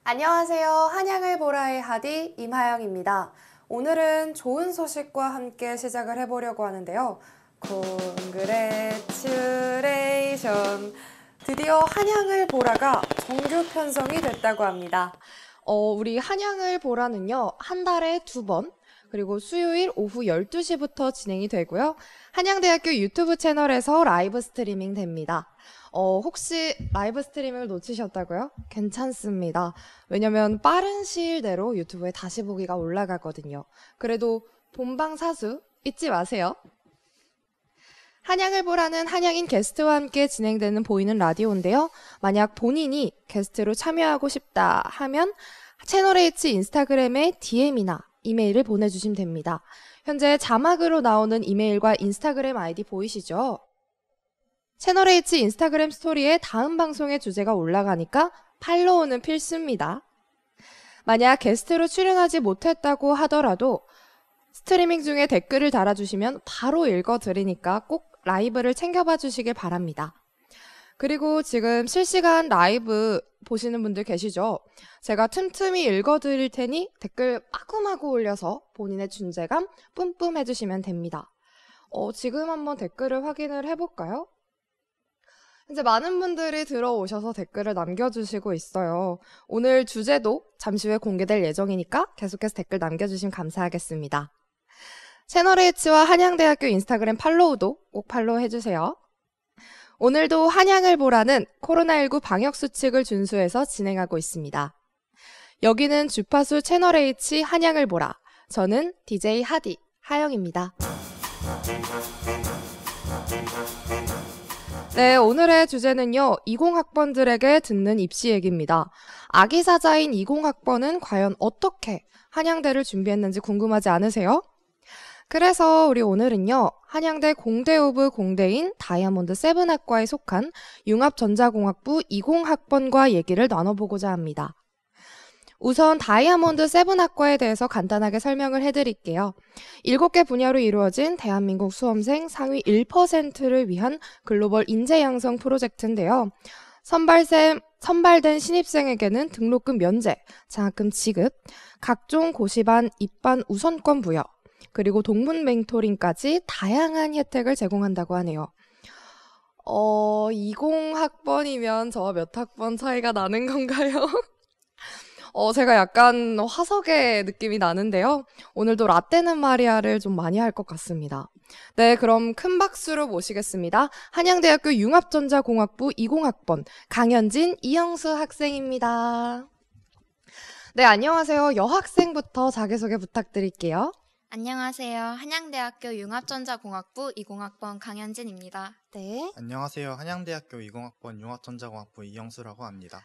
안녕하세요. 한양을 보라의 하디 임하영입니다. 오늘은 좋은 소식과 함께 시작을 해보려고 하는데요. Congratulation! 드디어 한양을 보라가 정규 편성이 됐다고 합니다. 우리 한양을 보라는요, 한 달에 2번, 그리고 수요일 오후 12시부터 진행이 되고요. 한양대학교 유튜브 채널에서 라이브 스트리밍 됩니다. 혹시 라이브 스트리밍을 놓치셨다고요? 괜찮습니다. 왜냐면 빠른 시일 내로 유튜브에 다시 보기가 올라가거든요. 그래도 본방사수 잊지 마세요. 한양을 보라는 한양인 게스트와 함께 진행되는 보이는 라디오인데요. 만약 본인이 게스트로 참여하고 싶다 하면 채널H 인스타그램에 DM이나 이메일을 보내주시면 됩니다. 현재 자막으로 나오는 이메일과 인스타그램 아이디 보이시죠? 채널H 인스타그램 스토리에 다음 방송의 주제가 올라가니까 팔로우는 필수입니다. 만약 게스트로 출연하지 못했다고 하더라도 스트리밍 중에 댓글을 달아주시면 바로 읽어드리니까 꼭 라이브를 챙겨봐 주시길 바랍니다. 그리고 지금 실시간 라이브 보시는 분들 계시죠? 제가 틈틈이 읽어드릴 테니 댓글 마구마구 올려서 본인의 존재감 뿜뿜 해주시면 됩니다. 지금 한번 댓글을 확인을 해볼까요? 이제 많은 분들이 들어오셔서 댓글을 남겨주시고 있어요. 오늘 주제도 잠시 후에 공개될 예정이니까 계속해서 댓글 남겨주시면 감사하겠습니다. 채널H와 한양대학교 인스타그램 팔로우도 꼭 팔로우 해주세요. 오늘도 한양을 보라는 코로나19 방역수칙을 준수해서 진행하고 있습니다. 여기는 주파수 채널H 한양을 보라. 저는 DJ 하디 하영입니다. 네, 오늘의 주제는요, 20학번들에게 듣는 입시 얘기입니다. 아기사자인 20학번은 과연 어떻게 한양대를 준비했는지 궁금하지 않으세요? 그래서 우리 오늘은요, 한양대 공대 오브 공대인 다이아몬드 7학과에 속한 융합전자공학부 20학번과 얘기를 나눠보고자 합니다. 우선 다이아몬드 7학과에 대해서 간단하게 설명을 해드릴게요. 7개 분야로 이루어진 대한민국 수험생 상위 1%를 위한 글로벌 인재 양성 프로젝트인데요. 선발된 신입생에게는 등록금 면제, 장학금 지급, 각종 고시반 입반 우선권 부여, 그리고 동문 멘토링까지 다양한 혜택을 제공한다고 하네요. 20학번이면 저와 몇 학번 차이가 나는 건가요? 제가 약간 화석의 느낌이 나는데요. 오늘도 라떼는 마리아를 좀 많이 할 것 같습니다. 네, 그럼 큰 박수로 모시겠습니다. 한양대학교 융합전자공학부 20학번 강현진, 이영수 학생입니다. 네, 안녕하세요. 여학생부터 자기소개 부탁드릴게요. 안녕하세요. 한양대학교 융합전자공학부 20학번 강현진입니다. 네. 안녕하세요. 한양대학교 20학번 융합전자공학부 이영수라고 합니다.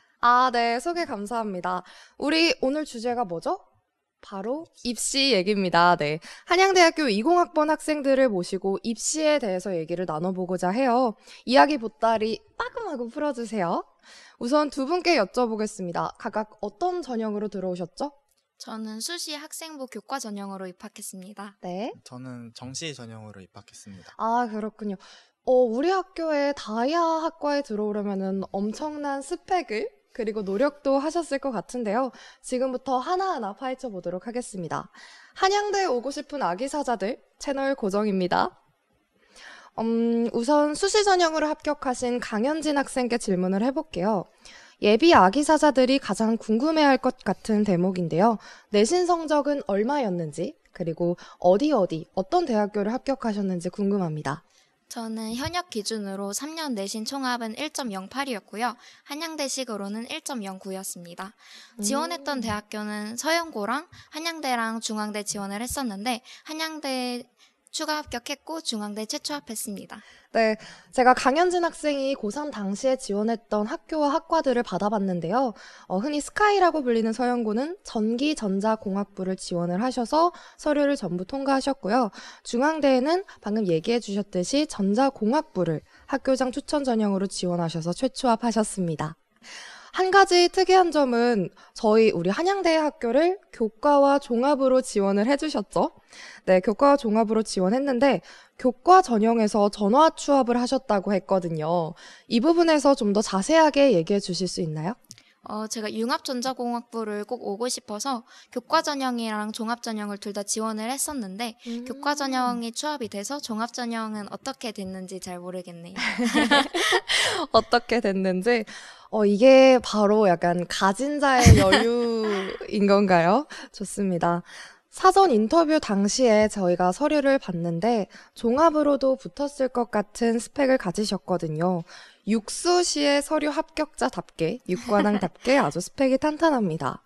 네, 소개 감사합니다. 우리 오늘 주제가 뭐죠? 바로 입시 얘기입니다. 네. 한양대학교 20학번 학생들을 모시고 입시에 대해서 얘기를 나눠보고자 해요. 이야기 보따리 빠금하고 풀어주세요. 우선 두 분께 여쭤보겠습니다. 각각 어떤 전형으로 들어오셨죠? 저는 수시 학생부 교과 전형으로 입학했습니다. 네. 저는 정시 전형으로 입학했습니다. 그렇군요. 우리 학교에 다이아 학과에 들어오려면은 엄청난 스펙을 그리고 노력도 하셨을 것 같은데요. 지금부터 하나하나 파헤쳐 보도록 하겠습니다. 한양대에 오고 싶은 아기사자들 채널 고정입니다. 우선 수시 전형으로 합격하신 강현진 학생께 질문을 해볼게요. 예비 아기사자들이 가장 궁금해할 것 같은 대목인데요. 내신 성적은 얼마였는지, 그리고 어떤 대학교를 합격하셨는지 궁금합니다. 저는 현역 기준으로 3년 내신 총합은 1.08이었고요. 한양대식으로는 1.09였습니다. 지원했던 대학교는 서영고랑 한양대랑 중앙대 지원을 했었는데 한양대 추가 합격했고 중앙대 최초 합했습니다. 네, 제가 강현진 학생이 고3 당시에 지원했던 학교와 학과들을 받아봤는데요. 흔히 스카이라고 불리는 서영고는 전기전자공학부를 지원을 하셔서 서류를 전부 통과하셨고요. 중앙대에는 방금 얘기해 주셨듯이 전자공학부를 학교장 추천 전형으로 지원하셔서 최초 합하셨습니다. 한 가지 특이한 점은 우리 한양대 학교를 교과와 종합으로 지원을 해주셨죠. 네, 교과와 종합으로 지원했는데 교과 전형에서 전화 취업을 하셨다고 했거든요. 이 부분에서 좀 더 자세하게 얘기해 주실 수 있나요? 제가 융합전자공학부를 꼭 오고 싶어서 교과 전형이랑 종합 전형을 둘 다 지원을 했었는데 교과 전형이 취업이 돼서 종합 전형은 어떻게 됐는지 잘 모르겠네요. 어떻게 됐는지. 이게 바로 약간 가진 자의 여유인 건가요? 좋습니다. 사전 인터뷰 당시에 저희가 서류를 봤는데 종합으로도 붙었을 것 같은 스펙을 가지셨거든요. 육수시의 서류 합격자답게, 육관왕답게 아주 스펙이 탄탄합니다.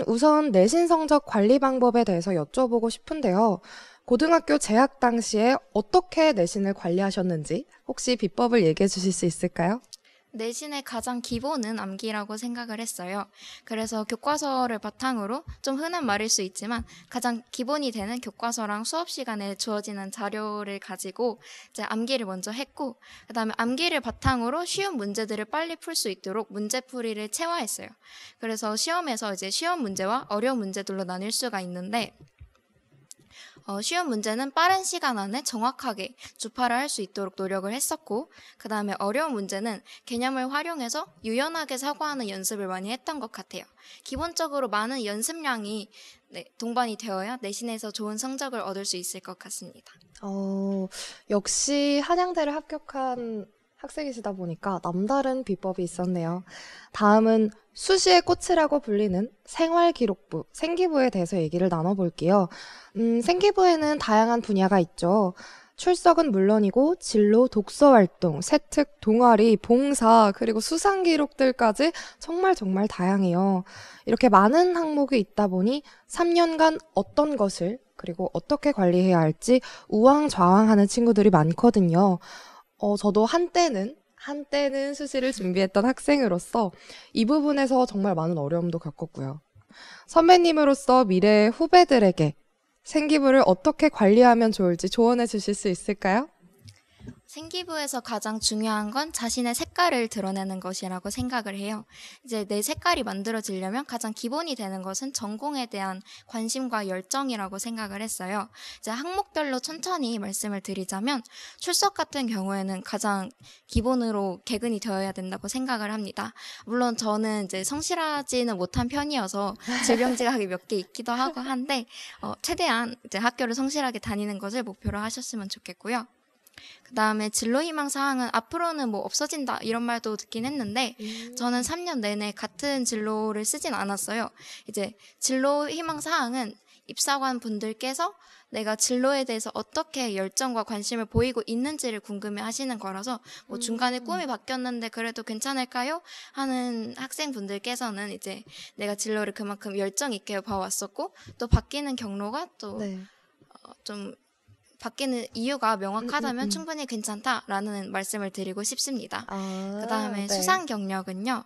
우선 내신 성적 관리 방법에 대해서 여쭤보고 싶은데요. 고등학교 재학 당시에 어떻게 내신을 관리하셨는지 혹시 비법을 얘기해 주실 수 있을까요? 내신의 가장 기본은 암기라고 생각을 했어요. 그래서 교과서를 바탕으로 좀 흔한 말일 수 있지만 가장 기본이 되는 교과서랑 수업 시간에 주어지는 자료를 가지고 이제 암기를 먼저 했고 그다음에 암기를 바탕으로 쉬운 문제들을 빨리 풀 수 있도록 문제풀이를 체화했어요. 그래서 시험에서 이제 쉬운 문제와 어려운 문제들로 나뉠 수가 있는데 쉬운 문제는 빠른 시간 안에 정확하게 주파를 할 수 있도록 노력을 했었고 그 다음에 어려운 문제는 개념을 활용해서 유연하게 사고하는 연습을 많이 했던 것 같아요. 기본적으로 많은 연습량이 동반이 되어야 내신에서 좋은 성적을 얻을 수 있을 것 같습니다. 역시 한양대를 합격한 학생이시다 보니까 남다른 비법이 있었네요. 다음은 수시의 꽃이라고 불리는 생활기록부, 생기부에 대해서 얘기를 나눠볼게요. 생기부에는 다양한 분야가 있죠. 출석은 물론이고 진로, 독서활동, 세특, 동아리, 봉사, 그리고 수상 기록들까지 정말 정말 다양해요. 이렇게 많은 항목이 있다 보니 3년간 어떤 것을 그리고 어떻게 관리해야 할지 우왕좌왕하는 친구들이 많거든요. 저도 한때는 수시를 준비했던 학생으로서 이 부분에서 정말 많은 어려움도 겪었고요. 선배님으로서 미래의 후배들에게 생기부를 어떻게 관리하면 좋을지 조언해 주실 수 있을까요? 생기부에서 가장 중요한 건 자신의 색깔을 드러내는 것이라고 생각을 해요. 이제 내 색깔이 만들어지려면 가장 기본이 되는 것은 전공에 대한 관심과 열정이라고 생각을 했어요. 이제 항목별로 천천히 말씀을 드리자면 출석 같은 경우에는 가장 기본으로 개근이 되어야 된다고 생각을 합니다. 물론 저는 이제 성실하지는 못한 편이어서 질병지각이 몇 개 있기도 하고 한데 최대한 이제 학교를 성실하게 다니는 것을 목표로 하셨으면 좋겠고요. 그 다음에 진로 희망 사항은 앞으로는 뭐 없어진다 이런 말도 듣긴 했는데 저는 3년 내내 같은 진로를 쓰진 않았어요. 이제 진로 희망 사항은 입사관 분들께서 내가 진로에 대해서 어떻게 열정과 관심을 보이고 있는지를 궁금해 하시는 거라서 뭐 중간에 꿈이 바뀌었는데 그래도 괜찮을까요? 하는 학생분들께서는 이제 내가 진로를 그만큼 열정 있게 봐왔었고 또 바뀌는 경로가 또 좀 바뀌는 이유가 명확하다면 충분히 괜찮다라는 말씀을 드리고 싶습니다. 그 다음에 수상 경력은요.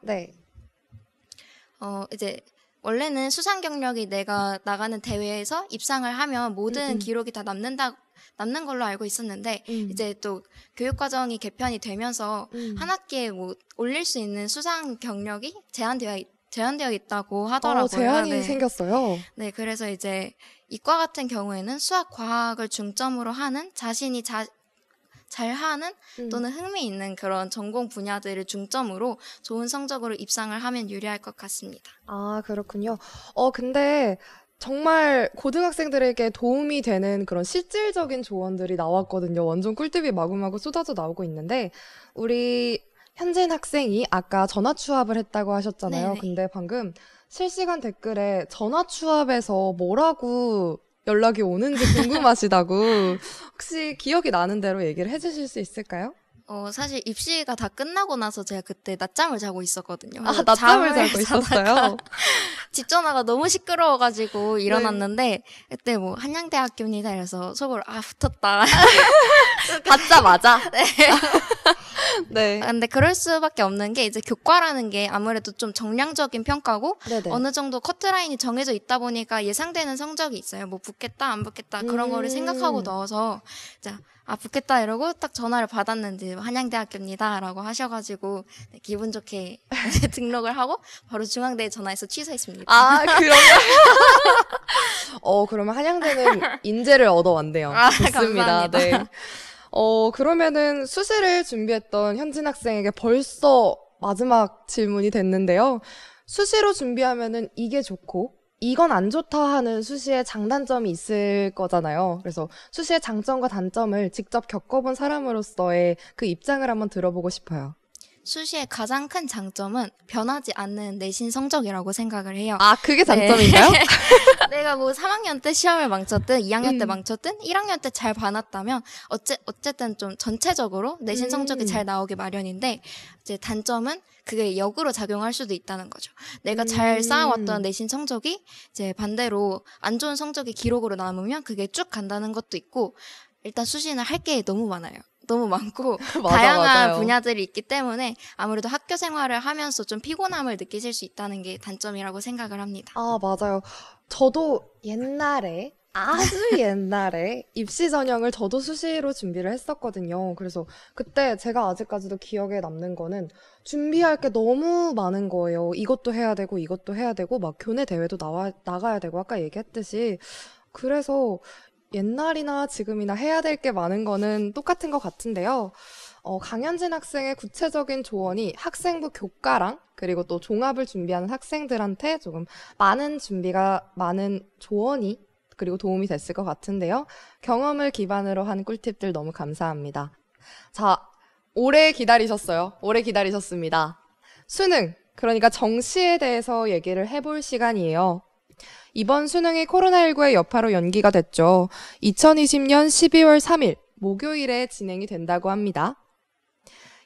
이제 원래는 수상 경력이 내가 나가는 대회에서 입상을 하면 모든 기록이 다 남는 걸로 알고 있었는데 이제 또 교육과정이 개편이 되면서 한 학기에 뭐 올릴 수 있는 수상 경력이 제한되어 있다고 하더라고요. 제한이 생겼어요. 네, 그래서 이제 이과 같은 경우에는 수학, 과학을 중점으로 하는 자신이 잘하는 또는 흥미 있는 그런 전공 분야들을 중점으로 좋은 성적으로 입상을 하면 유리할 것 같습니다. 아, 그렇군요. 근데 정말 고등학생들에게 도움이 되는 그런 실질적인 조언들이 나왔거든요. 완전 꿀팁이 마구마구 쏟아져 나오고 있는데 우리 현진 학생이 아까 전화 취업을 했다고 하셨잖아요. 네네. 근데 방금 실시간 댓글에 전화 취업에서 뭐라고 연락이 오는지 궁금하시다고 혹시 기억이 나는 대로 얘기를 해주실 수 있을까요? 사실 입시가 다 끝나고 나서 제가 그때 낮잠을 자고 있었거든요. 아, 낮잠을 자고 있었어요? 집 전화가 너무 시끄러워가지고 일어났는데 그때 뭐 한양대학교입니다 이래서 속으로 붙었다. 받자마자? 네. 근데 그럴 수밖에 없는 게 이제 교과라는 게 아무래도 좀 정량적인 평가고 네네. 어느 정도 커트라인이 정해져 있다 보니까 예상되는 성적이 있어요. 뭐 붙겠다 안 붙겠다 그런 거를 생각하고 넣어서 자 아, 붙겠다 이러고 딱 전화를 받았는데 한양대학교입니다 라고 하셔가지고 네, 기분 좋게 등록을 하고 바로 중앙대에 전화해서 취소했습니다. 아, 그러면 그러면 한양대는 인재를 얻어왔네요. 아, 좋습니다. 감사합니다. 네. 그러면은 수시를 준비했던 현진 학생에게 벌써 마지막 질문이 됐는데요. 수시로 준비하면은 이게 좋고 이건 안 좋다 하는 수시의 장단점이 있을 거잖아요. 그래서 수시의 장점과 단점을 직접 겪어본 사람으로서의 그 입장을 한번 들어보고 싶어요. 수시의 가장 큰 장점은 변하지 않는 내신 성적이라고 생각을 해요. 아, 그게 장점인가요? 내가 뭐 3학년 때 시험을 망쳤든 2학년 때 음. 망쳤든 1학년 때 잘 봐놨다면 어쨌든 좀 전체적으로 내신 성적이 잘 나오기 마련인데 이제 단점은 그게 역으로 작용할 수도 있다는 거죠. 내가 잘 쌓아왔던 내신 성적이 이제 반대로 안 좋은 성적이 기록으로 남으면 그게 쭉 간다는 것도 있고 일단 수시는 할 게 너무 많아요. 너무 많고 맞아, 다양한 맞아요. 분야들이 있기 때문에 아무래도 학교 생활을 하면서 좀 피곤함을 느끼실 수 있다는 게 단점이라고 생각을 합니다. 아, 맞아요. 저도 옛날에, 아주 옛날에 입시 전형을 저도 수시로 준비를 했었거든요. 그래서 그때 제가 아직까지도 기억에 남는 거는 준비할 게 너무 많은 거예요. 이것도 해야 되고, 이것도 해야 되고, 막 교내 대회도 나가야 되고, 아까 얘기했듯이. 그래서 옛날이나 지금이나 해야 될 게 많은 거는 똑같은 것 같은데요. 강현진 학생의 구체적인 조언이 학생부 교과랑 그리고 또 종합을 준비하는 학생들한테 조금 많은 조언이 그리고 도움이 됐을 것 같은데요. 경험을 기반으로 한 꿀팁들 너무 감사합니다. 자, 오래 기다리셨어요. 오래 기다리셨습니다. 수능, 그러니까 정시에 대해서 얘기를 해볼 시간이에요. 이번 수능이 코로나19의 여파로 연기가 됐죠. 2020년 12월 3일 목요일에 진행이 된다고 합니다.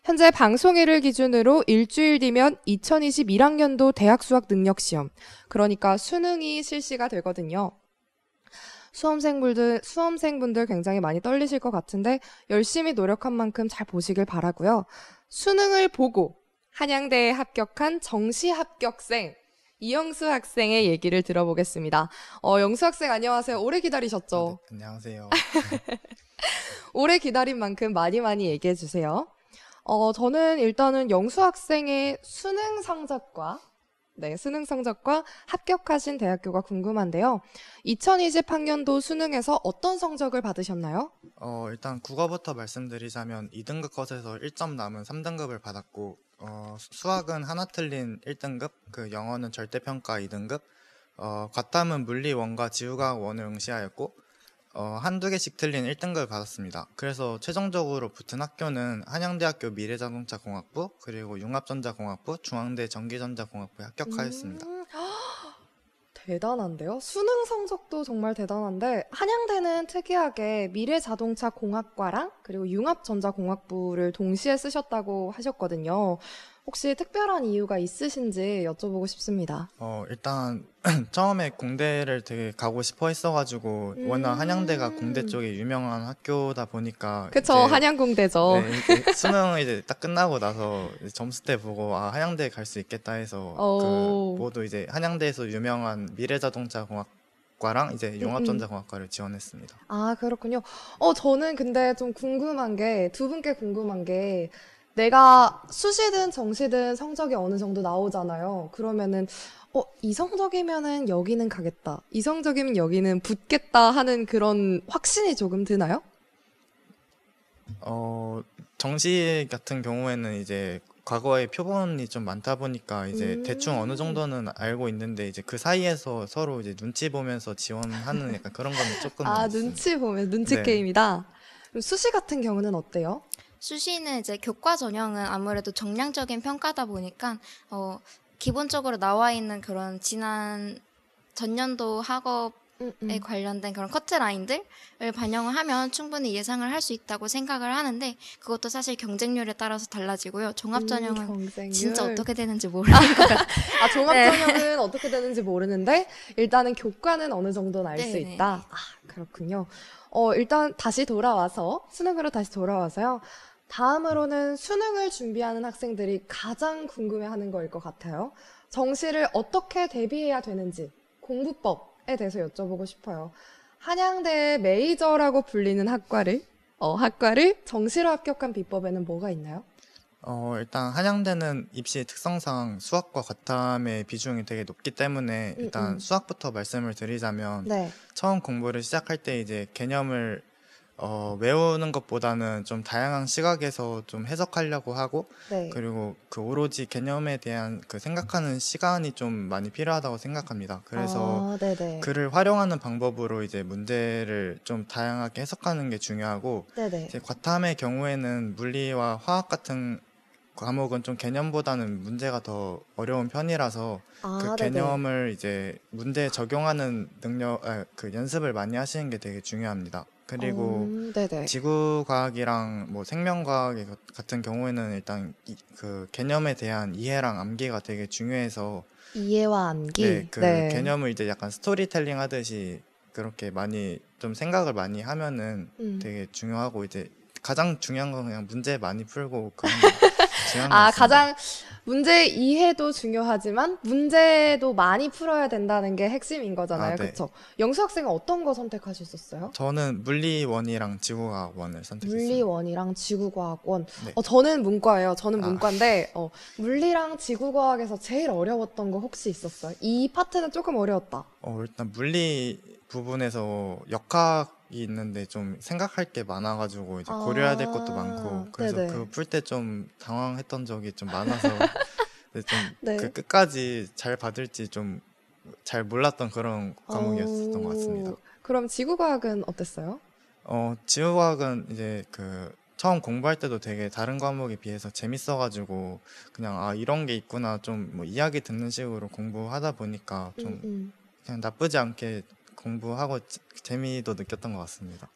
현재 방송일을 기준으로 일주일 뒤면 2021학년도 대학 수학 능력 시험, 그러니까 수능이 실시가 되거든요. 수험생분들 굉장히 많이 떨리실 것 같은데 열심히 노력한 만큼 잘 보시길 바라고요. 수능을 보고 한양대에 합격한 정시 합격생 이영수 학생의 얘기를 들어보겠습니다. 영수 학생 안녕하세요. 오래 기다리셨죠? 네, 안녕하세요. 오래 기다린 만큼 많이 많이 얘기해 주세요. 저는 일단은 영수 학생의 수능 성적과 합격하신 대학교가 궁금한데요. 2020학년도 수능에서 어떤 성적을 받으셨나요? 일단 국어부터 말씀드리자면 2등급 컷에서 1점 남은 3등급을 받았고, 수학은 하나 틀린 1등급, 영어는 절대평가 2등급, 과탐은 물리 1과 지구과학 1을 응시하였고, 한두 개씩 틀린 1등급을 받았습니다. 그래서 최종적으로 붙은 학교는 한양대학교 미래자동차공학부, 그리고 융합전자공학부, 중앙대 전기전자공학부에 합격하였습니다. 대단한데요? 수능 성적도 정말 대단한데 한양대는 특이하게 미래자동차공학과랑 그리고 융합전자공학부를 동시에 쓰셨다고 하셨거든요. 혹시 특별한 이유가 있으신지 여쭤보고 싶습니다. 일단 처음에 공대를 되게 가고 싶어 했어가지고 워낙 한양대가 공대 쪽에 유명한 학교다 보니까 그쵸, 이제 한양공대죠. 네, 이제 수능 이제 딱 끝나고 나서 이제 점수대 보고 한양대 갈 수 있겠다 해서 모두 이제 한양대에서 유명한 미래자동차공학과랑 이제 융합전자공학과를 지원했습니다. 아, 그렇군요. 저는 근데 좀 두 분께 궁금한 게 내가 수시든 정시든 성적이 어느 정도 나오잖아요. 그러면은 이 성적이면은 여기는 가겠다. 이 성적이면 여기는 붙겠다 하는 그런 확신이 조금 드나요? 정시 같은 경우에는 이제 과거에 표본이 좀 많다 보니까 이제 대충 어느 정도는 알고 있는데 이제 그 사이에서 서로 이제 눈치 보면서 지원하는 약간 그런 거는 조금 아, 있습니다. 눈치 네. 게임이다. 그럼 수시 같은 경우는 어때요? 수시는 이제 교과 전형은 아무래도 정량적인 평가다 보니까 기본적으로 나와 있는 그런 지난 전년도 학업에 관련된 그런 커트라인들을 반영을 하면 충분히 예상을 할 수 있다고 생각을 하는데 그것도 사실 경쟁률에 따라서 달라지고요. 종합전형은 경쟁률. 진짜 어떻게 되는지 모르는 것 같아요. 종합전형은 어떻게 되는지 모르는데 일단은 교과는 어느 정도는 알 수 네네. 있다. 아, 그렇군요. 일단 수능으로 다시 돌아와서요. 다음으로는 수능을 준비하는 학생들이 가장 궁금해하는 거일 것 같아요. 정시를 어떻게 대비해야 되는지 공부법에 대해서 여쭤보고 싶어요. 한양대의 메이저라고 불리는 학과를 학과를 정시로 합격한 비법에는 뭐가 있나요? 일단 한양대는 입시 특성상 수학과 과탐의 비중이 되게 높기 때문에 일단 수학부터 말씀을 드리자면 네. 처음 공부를 시작할 때 이제 개념을 외우는 것보다는 좀 다양한 시각에서 좀 해석하려고 하고 네. 그리고 그 오로지 개념에 대한 그 생각하는 시간이 좀 많이 필요하다고 생각합니다. 그래서 네네. 글을 활용하는 방법으로 이제 문제를 좀 다양하게 해석하는 게 중요하고 네네. 이제 과탐의 경우에는 물리와 화학 같은 과목은 좀 개념보다는 문제가 더 어려운 편이라서 그 네네. 개념을 이제 문제에 적용하는 그 연습을 많이 하시는 게 되게 중요합니다. 그리고 네네. 지구과학이랑 뭐 생명과학 같은 경우에는 일단 그 개념에 대한 이해랑 암기가 되게 중요해서 이해와 암기. 네, 그 네. 개념을 이제 약간 스토리텔링 하듯이 그렇게 많이 좀 생각을 많이 하면은 되게 중요하고 이제 가장 중요한 건 그냥 문제 많이 풀고 그런 게 중요한 것 같습니다. 가장 문제 이해도 중요하지만 문제도 많이 풀어야 된다는 게 핵심인 거잖아요. 네. 그쵸? 영수 학생은 어떤 거 선택하셨었어요? 저는 물리원이랑 지구과학원을 선택했습니다. 물리원이랑 지구과학원. 네. 저는 문과예요. 저는 문과인데 물리랑 지구과학에서 제일 어려웠던 거 혹시 있었어요? 이 파트는 조금 어려웠다. 일단 물리 부분에서 역학이 있는데 좀 생각할 게 많아가지고 이제 고려해야 될 것도 많고 그래서 네네. 그거 풀 때 좀 당황했던 적이 좀 많아서 근데 좀 네. 그 끝까지 잘 받을지 좀 잘 몰랐던 그런 과목이었던 것 같습니다. 그럼 지구과학은 어땠어요? 지구과학은 이제 그 처음 공부할 때도 되게 다른 과목에 비해서 재밌어가지고 그냥 이런 게 있구나 좀 뭐 이야기 듣는 식으로 공부하다 보니까 좀 그냥 나쁘지 않게 공부하고 재미도 느꼈던 것 같습니다.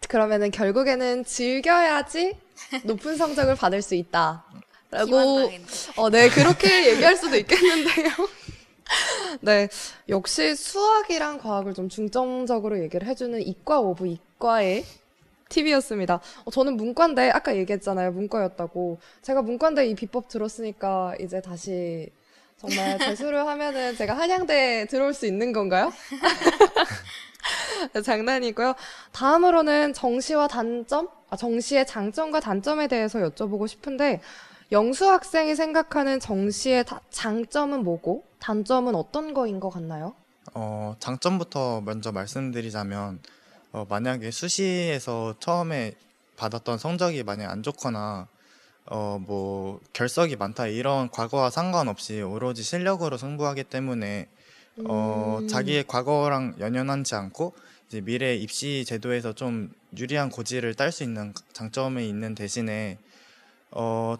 그러면은 결국에는 즐겨야지 높은 성적을 받을 수 있다. 라고, 기만당했네. 네, 그렇게 얘기할 수도 있겠는데요. 네, 역시 수학이랑 과학을 좀 중점적으로 얘기를 해주는 이과 오브 이과의 팁이었습니다. 저는 문과인데, 아까 얘기했잖아요. 문과였다고. 제가 문과인데 이 비법 들었으니까 이제 다시 정말 재수를 하면은 제가 한양대에 들어올 수 있는 건가요? 장난이고요. 다음으로는 정시와 단점? 정시의 장점과 단점에 대해서 여쭤보고 싶은데, 영수 학생이 생각하는 정시의 장점은 뭐고, 단점은 어떤 거인 것 같나요? 장점부터 먼저 말씀드리자면, 만약에 수시에서 처음에 받았던 성적이 만약 안 좋거나, 뭐, 결석이 많다, 이런 과거와 상관없이 오로지 실력으로 승부하기 때문에, 자기의 과거랑 연연하지 않고, 이제 미래 입시 제도에서 좀 유리한 고지를 딸 수 있는 장점이 있는 대신에,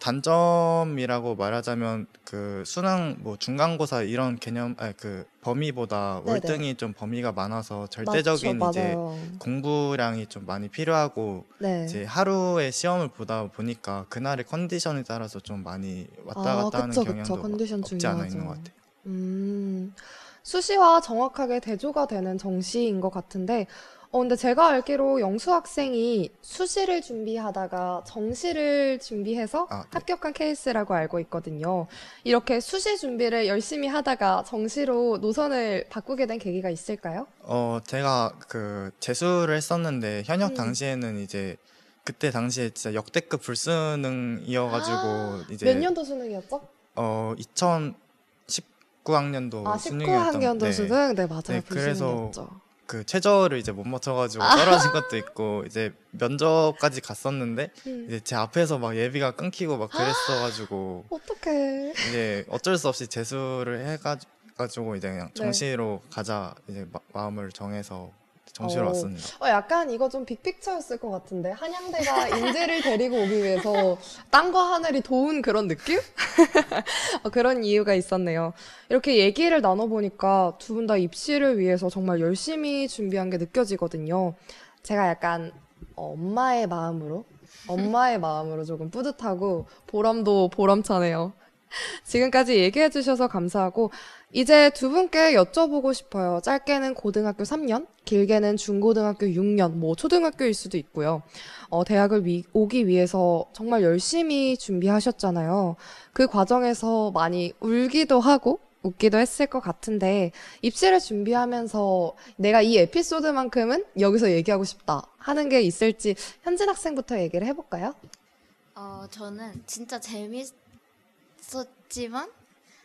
단점이라고 말하자면 그 수능 뭐 중간고사 이런 개념 그 범위보다 네네. 월등히 좀 범위가 많아서 절대적인 맞죠, 이제 맞아요. 공부량이 좀 많이 필요하고 네. 이제 하루에 시험을 보다 보니까 그날의 컨디션에 따라서 좀 많이 왔다 갔다 하는 그쵸, 경향도 컨디션 없지 않아 있는 중요하죠. 것 같아요. 수시와 정확하게 대조가 되는 정시인 것 같은데, 근데 제가 알기로 영수 학생이 수시를 준비하다가 정시를 준비해서 네. 합격한 케이스라고 알고 있거든요. 이렇게 수시 준비를 열심히 하다가 정시로 노선을 바꾸게 된 계기가 있을까요? 제가 그 재수를 했었는데 현역 음. 당시에는 이제 그때 당시에 진짜 역대급 불수능이어가지고 이제 몇 년도 수능이었죠? 2019학년도 수능이었던 19학년도 네. 수능? 네, 맞아요. 네, 그래서 불수능이었죠. 그 최저를 이제 못 맞춰가지고 떨어진 것도 있고 이제 면접까지 갔었는데 이제 제 앞에서 막 예비가 끊기고 막 그랬어가지고 어떡해. 이제 어쩔 수 없이 재수를 해가지고 이제 그냥 네. 정시로 가자 이제 마음을 정해서 정시로 왔습니다. 약간 이거 좀 빅픽처였을 것 같은데 한양대가 인재를 데리고 오기 위해서 땅과 하늘이 도운 그런 느낌? 그런 이유가 있었네요. 이렇게 얘기를 나눠보니까 두 분 다 입시를 위해서 정말 열심히 준비한 게 느껴지거든요. 제가 약간 엄마의 마음으로 조금 뿌듯하고 보람도 보람차네요. 지금까지 얘기해 주셔서 감사하고 이제 두 분께 여쭤보고 싶어요. 짧게는 고등학교 3년, 길게는 중고등학교 6년, 뭐 초등학교일 수도 있고요. 대학을 오기 위해서 정말 열심히 준비하셨잖아요. 그 과정에서 많이 울기도 하고 웃기도 했을 것 같은데 입시를 준비하면서 내가 이 에피소드만큼은 여기서 얘기하고 싶다 하는 게 있을지 현진 학생부터 얘기를 해볼까요? 저는 진짜 재밌었지만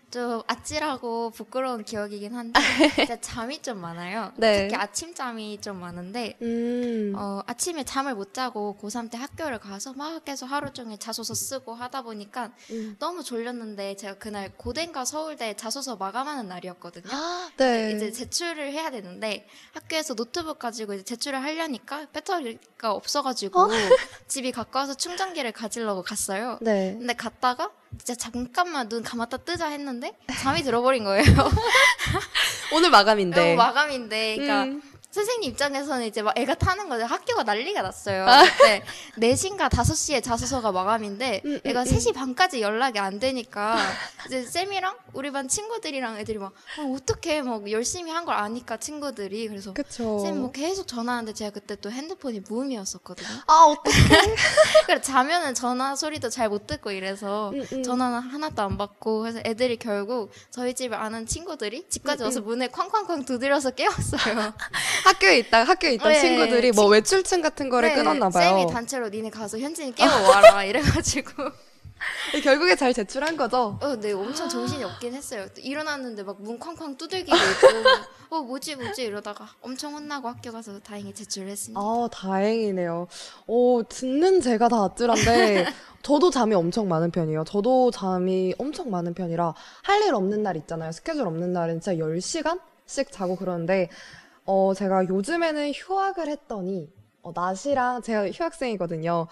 좀 아찔하고 부끄러운 기억이긴 한데 진짜 잠이 좀 많아요. 네. 특히 아침잠이 좀 많은데 음, 아침에 잠을 못 자고 고3 때 학교를 가서 막 계속 하루 종일 자소서 쓰고 하다 보니까 너무 졸렸는데 제가 그날 고den과 서울대 자소서 마감하는 날이었거든요. 네. 이제 제출을 해야 되는데 학교에서 노트북 가지고 이제 제출을 하려니까 배터리가 없어가지고 집이 가까워서 충전기를 가지려고 갔어요. 네. 근데 갔다가 진짜 잠깐만 눈 감았다 뜨자 했는데 잠이 들어버린 거예요. 오늘 마감인데. 마감인데, 그러니까 음. 선생님 입장에서는 이제 막 애가 타는 거죠. 학교가 난리가 났어요. 그때 4시인가 5시에 자소서가 마감인데 애가 3시 반까지 연락이 안 되니까 이제 쌤이랑 우리 반 친구들이랑 애들이 막 어떡해 막 열심히 한 걸 아니까 친구들이 그래서 그쵸. 쌤 뭐 계속 전화하는데 제가 그때 또 핸드폰이 무음이었었거든요. 아, 어떡해. 그래 자면은 전화 소리도 잘 못 듣고 이래서 전화는 하나도 안 받고 그래서 애들이 결국 저희 집에 아는 친구들이 집까지 와서 문에 쾅쾅쾅 두드려서 깨웠어요. 학교에 있던 네, 친구들이 뭐 외출증 같은 거를 네, 끊었나 봐요. 쌤이 단체로 니네 가서 현진이 깨워와라 이래가지고 결국에 잘 제출한 거죠? 네 엄청 정신이 없긴 했어요. 또 일어났는데 막 문 쾅쾅 두들기고 있고 뭐지 이러다가 엄청 혼나고 학교 가서 다행히 제출을 했습니다. 아, 다행이네요. 듣는 제가 다 아찔한데, 저도 잠이 엄청 많은 편이에요. 저도 잠이 엄청 많은 편이라, 할 일 없는 날 있잖아요. 스케줄 없는 날은 진짜 10시간씩 자고 그러는데, 제가 요즘에는 휴학을 했더니, 낮이랑, 제가 휴학생이거든요.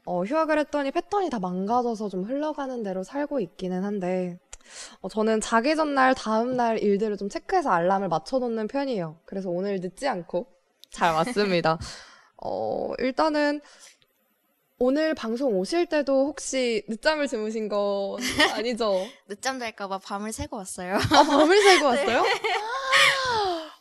휴학을 했더니 패턴이 다 망가져서 좀 흘러가는 대로 살고 있기는 한데, 저는 자기 전날, 다음날 일들을 좀 체크해서 알람을 맞춰놓는 편이에요. 그래서 오늘 늦지 않고 잘 왔습니다. 일단은 오늘 방송 오실 때도 혹시 늦잠을 주무신 건 아니죠? 늦잠 잘까봐 밤을 새고 왔어요. 아, 밤을 새고 왔어요?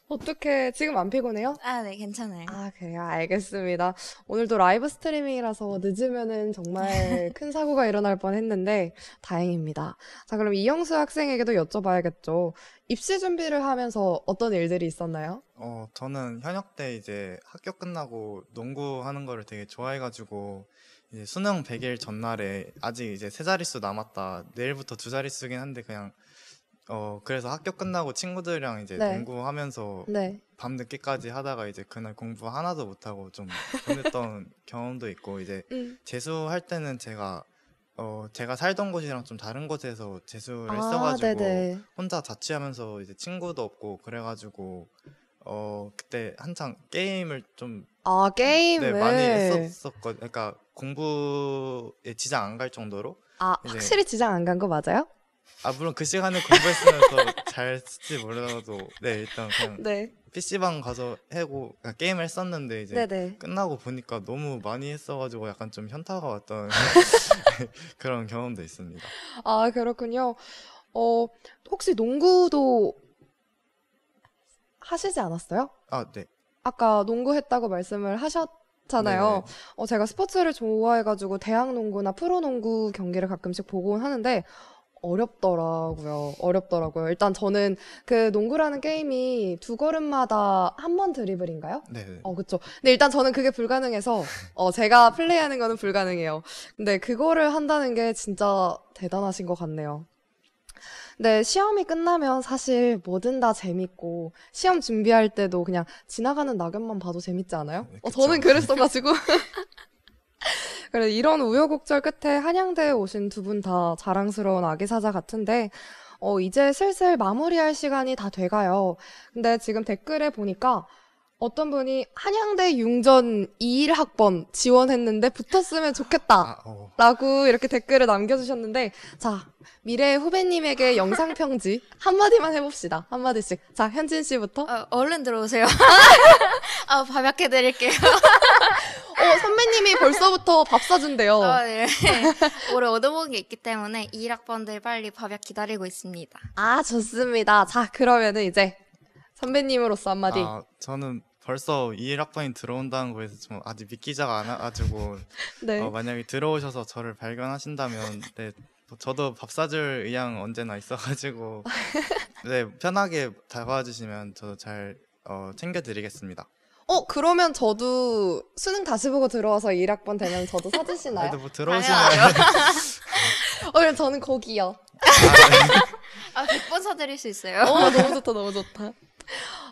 어떡해. 지금 안 피곤해요? 네 괜찮아요. 아, 그래요? 알겠습니다. 오늘도 라이브 스트리밍이라서 늦으면은 정말 큰 사고가 일어날 뻔 했는데 다행입니다. 자, 그럼 이영수 학생에게도 여쭤봐야겠죠. 입시 준비를 하면서 어떤 일들이 있었나요? 저는 현역 때 이제 학교 끝나고 농구하는 거를 되게 좋아해가지고 이제 수능 100일 전날에 아직 이제 3자릿수 남았다. 내일부터 2자릿수긴 한데 그냥 그래서 학교 끝나고 친구들이랑 이제 네. 농구하면서 네. 밤 늦게까지 하다가 이제 그날 공부 하나도 못하고 좀 보냈던 경험도 있고 이제 재수할 때는 제가 살던 곳이랑 좀 다른 곳에서 재수를 했어가지고 네네. 혼자 자취하면서 이제 친구도 없고 그래가지고 그때 한창 게임을 좀 아, 게임을. 많이 했었거든요. 그러니까 공부에 지장 안 갈 정도로. 아, 이제 확실히 지장 안 간 거 맞아요? 물론 그 시간에 공부했으면 더 잘 쓸지 몰라도 일단 그냥 네. PC방 가서 그러니까 게임을 했었는데 이제 네네. 끝나고 보니까 너무 많이 했어가지고 약간 좀 현타가 왔던 그런 경험도 있습니다. 아, 그렇군요. 혹시 농구도 하시지 않았어요? 네. 아까 농구했다고 말씀을 하셨잖아요. 제가 스포츠를 좋아해가지고 대학 농구나 프로 농구 경기를 가끔씩 보곤 하는데 어렵더라고요. 일단 저는 그 농구라는 게임이 2걸음마다 한 번 드리블인가요? 네. 그쵸. 근데 일단 저는 그게 불가능해서, 제가 플레이하는 거는 불가능해요. 근데 그거를 한다는 게 진짜 대단하신 것 같네요. 근데 시험이 끝나면 사실 뭐든 다 재밌고, 시험 준비할 때도 그냥 지나가는 낙엽만 봐도 재밌지 않아요? 그쵸. 저는 그랬어가지고. 그래, 이런 우여곡절 끝에 한양대에 오신 두 분 다 자랑스러운 아기 사자 같은데, 이제 슬슬 마무리할 시간이 다 돼가요. 근데 지금 댓글에 보니까 어떤 분이 한양대 융전 21학번 지원했는데 붙었으면 좋겠다. 라고 이렇게 댓글을 남겨주셨는데, 자, 미래의 후배님에게 영상평지 한마디만 해봅시다. 한마디씩. 자, 현진 씨부터. 얼른 들어오세요. 밥약해드릴게요. 선배님이 벌써부터 밥 사준대요. 네. 올해 얻어먹은 게 있기 때문에 21학번들 빨리 밥약 기다리고 있습니다. 아, 좋습니다. 자, 그러면은 이제 선배님으로서 한마디. 저는 벌써 21학번이 들어온다는 거에서 좀 아직 믿기지가 않아가지고 네. 만약에 들어오셔서 저를 발견하신다면 저도 밥 사줄 의향 언제나 있어가지고 네, 편하게 다가와주시면 저도 잘 챙겨드리겠습니다. 그러면 저도 수능 다시 보고 들어와서 1학번 되면 저도 사주시나요? 그래도 뭐 들어오시면 그럼 저는 거기요. 아, 100번 사드릴 수 있어요. 너무 좋다, 너무 좋다.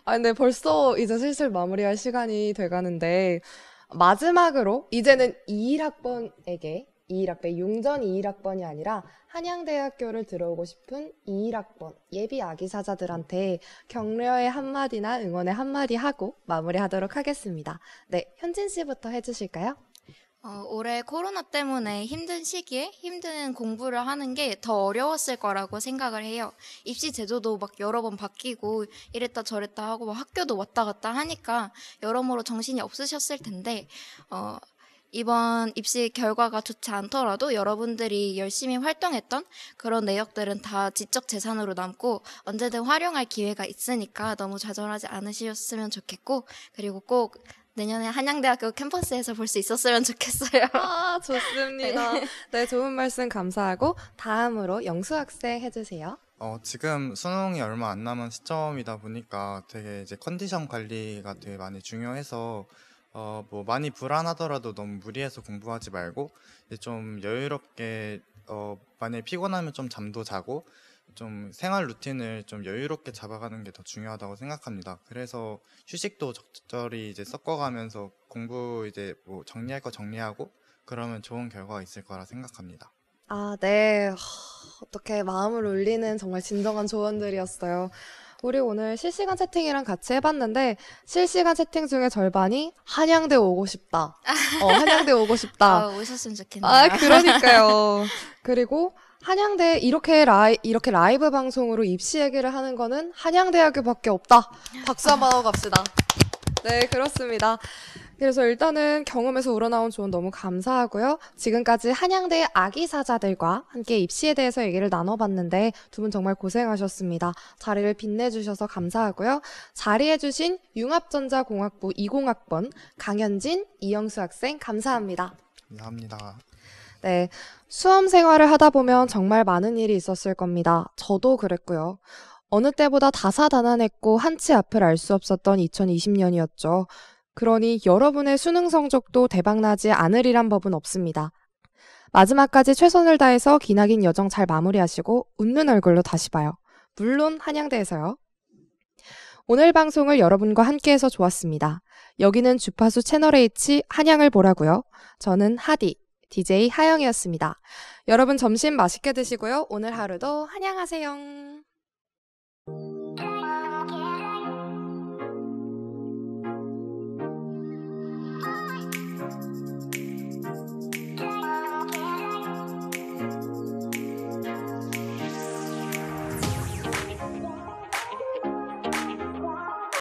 근데 벌써 이제 슬슬 마무리할 시간이 돼가는데, 마지막으로 이제는 21학번에게 21학번, 융전 21학번이 아니라 한양대학교를 들어오고 싶은 21학번 예비 아기사자들한테 격려의 한마디나 응원의 한마디 하고 마무리하도록 하겠습니다. 네, 현진 씨부터 해주실까요? 올해 코로나 때문에 힘든 시기에 힘든 공부를 하는 게 더 어려웠을 거라고 생각을 해요. 입시 제도도 막 여러 번 바뀌고 이랬다 저랬다 하고 막 학교도 왔다 갔다 하니까 여러모로 정신이 없으셨을 텐데 이번 입시 결과가 좋지 않더라도 여러분들이 열심히 활동했던 그런 내역들은 다 지적 재산으로 남고 언제든 활용할 기회가 있으니까 너무 좌절하지 않으셨으면 좋겠고, 그리고 꼭 내년에 한양대학교 캠퍼스에서 볼 수 있었으면 좋겠어요. 좋습니다. 네, 좋은 말씀 감사하고 다음으로 영수 학생 해주세요. 지금 수능이 얼마 안 남은 시점이다 보니까 되게 이제 컨디션 관리가 되게 많이 중요해서 뭐 많이 불안하더라도 너무 무리해서 공부하지 말고 이제 좀 여유롭게 만약에 피곤하면 좀 잠도 자고 좀 생활 루틴을 좀 여유롭게 잡아가는 게 더 중요하다고 생각합니다. 그래서 휴식도 적절히 이제 섞어가면서 공부 이제 뭐 정리할 거 정리하고 그러면 좋은 결과가 있을 거라 생각합니다. 네. 어떻게 마음을 울리는 정말 진정한 조언들이었어요. 우리 오늘 실시간 채팅이랑 같이 해봤는데 실시간 채팅 중에 절반이 한양대 오고 싶다. 한양대 오고 싶다. 오셨으면 좋겠네요. 그러니까요. 그리고 한양대 이렇게 라이브 방송으로 입시 얘기를 하는 거는 한양대학교밖에 없다. 박수 한번 하고 갑시다. 네, 그렇습니다. 그래서 일단은 경험에서 우러나온 조언 너무 감사하고요. 지금까지 한양대 아기사자들과 함께 입시에 대해서 얘기를 나눠봤는데 두 분 정말 고생하셨습니다. 자리를 빛내주셔서 감사하고요. 자리해주신 융합전자공학부 20학번 강현진, 이영수 학생 감사합니다. 감사합니다. 네, 수험 생활을 하다 보면 정말 많은 일이 있었을 겁니다. 저도 그랬고요. 어느 때보다 다사다난했고 한치 앞을 알 수 없었던 2020년이었죠. 그러니 여러분의 수능 성적도 대박나지 않으리란 법은 없습니다. 마지막까지 최선을 다해서 기나긴 여정 잘 마무리하시고 웃는 얼굴로 다시 봐요. 물론 한양대에서요. 오늘 방송을 여러분과 함께해서 좋았습니다. 여기는 주파수 채널 H 한양을 보라고요. 저는 하디, DJ 하영이었습니다. 여러분 점심 맛있게 드시고요. 오늘 하루도 한양하세요.